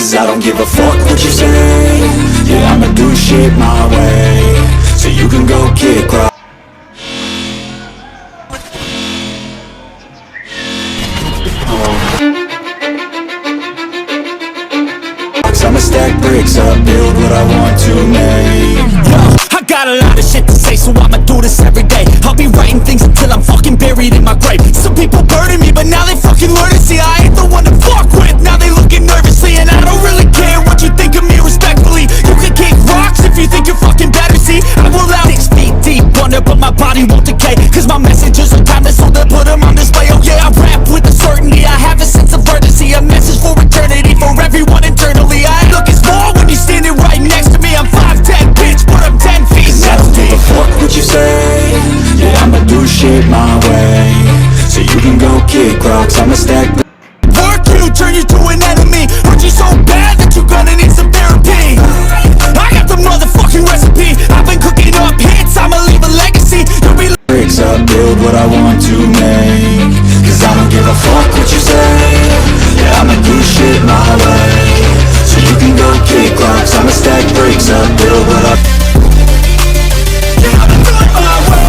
Cause I don't give a fuck what you say. Yeah, I'ma do shit my way. So you can go kick rocks. I'ma stack bricks up, build what I want to make. Yo, I got a lot of shit to say, so I'ma do this every day. I'll be writing things until I'm fucking buried in my grave. Some people burning me, but now they fucking learn to see I ain't the one to fuck with. Now they looking nervously, and I don't really care what you think of me respectfully. You can kick rocks if you think you're fucking better, see. I will out 6 feet deep under, but my body won't decay. Cause my messages are timeless, so they'll put them on display. Oh yeah, I rap with a certainty, I have a sense of urgency. A message for eternity, for everyone internally. I ain't looking small when you're standing right next to me. I'm 5'10", bitch, but I'm 10 feet Cause I don't give a fuck what you say. Yeah, I'ma do shit my way. So you can go kick rocks, I'ma stack work you, turn you to an enemy. Hurt you so bad that you're gonna need some therapy. I got the motherfucking recipe. I've been cooking up hits, I'ma leave a legacy. You'll be bricks up, build what I want to make. Cause I don't give a fuck what you say. Yeah, I'ma do shit my way. So you can go kick rocks, I'ma stack bricks up, build what I yeah, I'ma do it my way.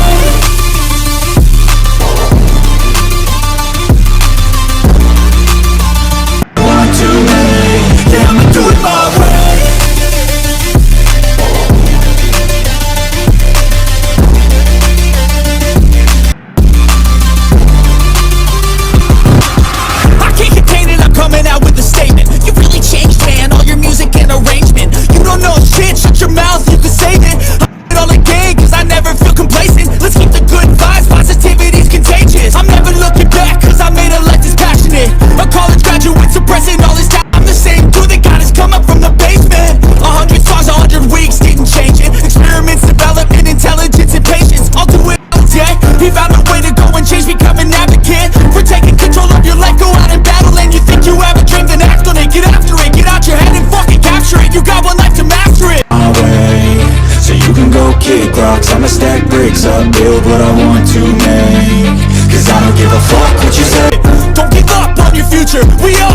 want to make. Yeah, I'ma do it my way. I can't contain it, I'm coming out with a statement. You really changed, man, all your music and arrangement. You don't know shit, shut your mouth, you can save it. I'm all again, cause I never feel complacent. Let's keep the good vibes, positivity's contagious. I'm never looking back, cause I made a life that's passionate. A college graduate suppressing all his talent. I'm the same dude that got his come up from the basement. 100 songs, 100 weeks, didn't change it. Experiments, development, intelligence, and patience. I'll do it, yeah. He found a way to go and change, become an advocate for taking control of your life, go out and battle. And you think you have a dream, then act on it. Get after it, get out your head and fucking capture it. You got one life to master it. My way. So you can go kick rocks, I'ma stack bricks up, build what I want to make. Cause I don't give a fuck what you say. Don't give up on your future. We all